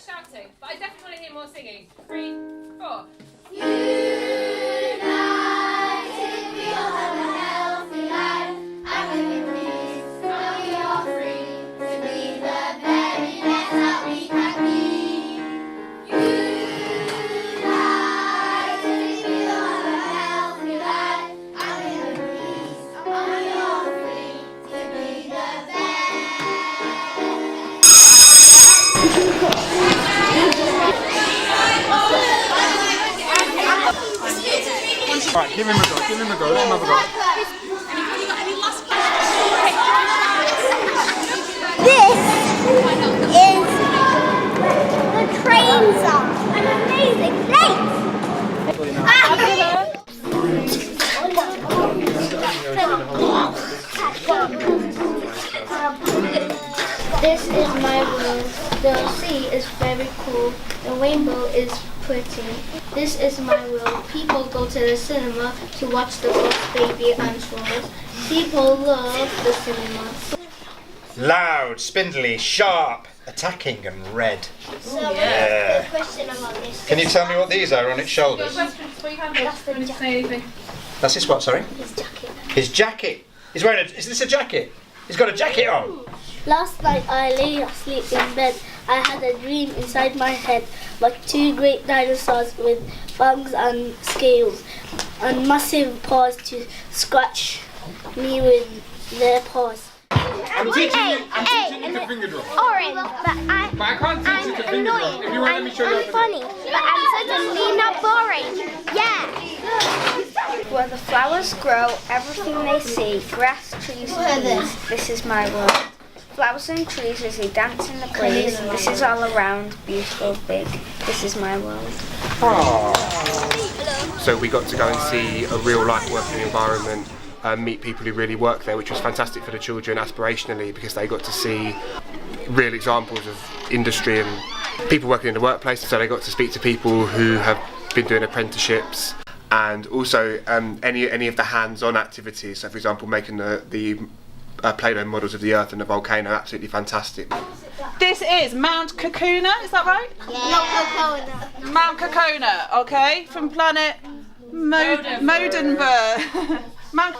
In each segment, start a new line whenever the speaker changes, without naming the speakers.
less shouting, but I definitely want to hear more singing. 3, 4.
United, we all have a healthy life. I'm living peace, and we are free to be the very best that we can be. United, we all have a healthy life. I'm living peace, and we are free to be the
Right, give him a go, let him have a go.
This is the train song, an amazing place. This is my world. The sea is very cool. The rainbow is pretty. This is my world. People go to the cinema to watch the Boss Baby and Trolls. People love the cinema.
Loud, spindly, sharp, attacking and red.
So
Yeah.
the question about this.
Can you tell me what these are on its shoulders?
That's the jacket.
That's his what, sorry?
His jacket.
His jacket. He's wearing is this a jacket? He's got a jacket on.
Last night I lay asleep in bed. I had a dream inside my head, like two great dinosaurs with fangs and scales and massive paws to scratch me with their paws.
I'm teaching you the finger drum.
Orange, but I
can't teach you the finger drum. If you want, let me show you.
I'm funny, but I'm suddenly not boring. Yeah. Where the flowers grow, everything they see, grass, trees, and leaves. This is my world. Flowers and trees as they dance in the breeze. This is all around, beautiful, big. This is my world.
So we got to go and see a real life working environment, meet people who really work there, which was fantastic for the children aspirationally because they got to see real examples of industry and people working in the workplace. So they got to speak to people who have been doing apprenticeships and also any of the hands-on activities. So for example, making the Play-Doh models of the Earth and the volcano, absolutely fantastic.
This is Mount Kakuna, is that right?
Yeah.
Mount Kakuna, okay, from planet Modenburg. Mount.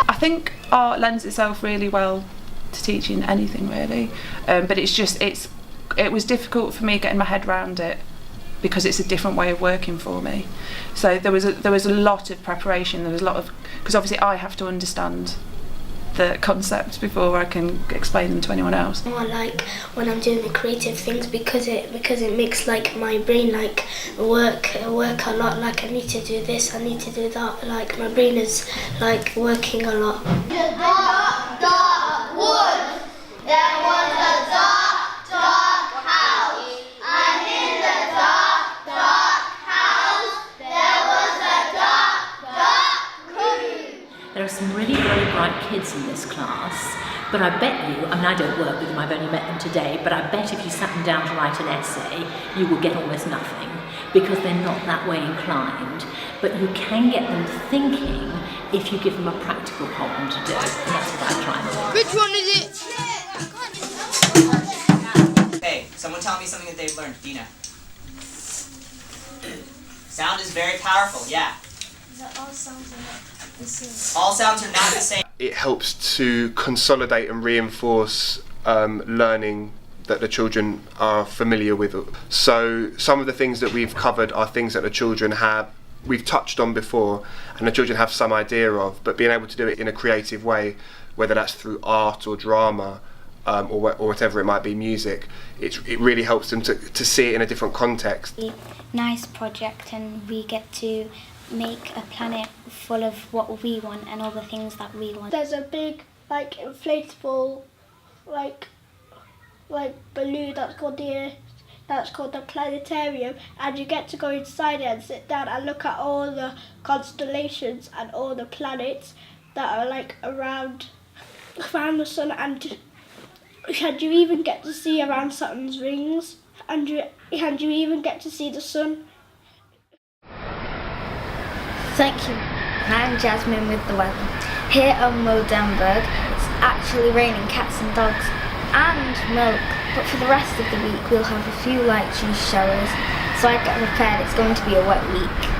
I think art lends itself really well to teaching anything really, but it was difficult for me getting my head around it because it's a different way of working for me. So there was a lot of preparation. There was a lot of, because obviously I have to understand the concepts before I can explain them to anyone else.
I like when I'm doing the creative things because it makes like my brain like work a lot. Like I need to do this, I need to do that. Like my brain is like working a lot. The dark wood. There was a dark house, and in the dark house there was a dark room.
There are some really very bright kids in this class, but I bet you, I mean I don't work with them, I've only met them today, but I bet if you sat them down to write an essay, you will get almost nothing, because they're not that way inclined. But you can get them thinking if you give them a practical problem to do, and that's what I try and do.
Which one is it?
Hey, someone tell me something that they've learned. Dina. Sound is very powerful, yeah.
All sounds are the same.
All sounds are not the same.
It helps to consolidate and reinforce learning that the children are familiar with. So some of the things that we've covered are things that the children we've touched on before and the children have some idea of, but being able to do it in a creative way, whether that's through art or drama or whatever it might be, music, it really helps them to see it in a different context.
Nice project, and we get to make a planet full of what we want and all the things that we want.
There's a big like inflatable like balloon that's called the planetarium, and you get to go inside it and sit down and look at all the constellations and all the planets that are like around the sun, and you even get to see around Saturn's rings, and you even get to see the sun.
Thank you. I'm Jasmine with the weather.
Here on Mildenberg, it's actually raining cats and dogs and milk, but for the rest of the week we'll have a few light cheese showers, so I get prepared it's going to be a wet week.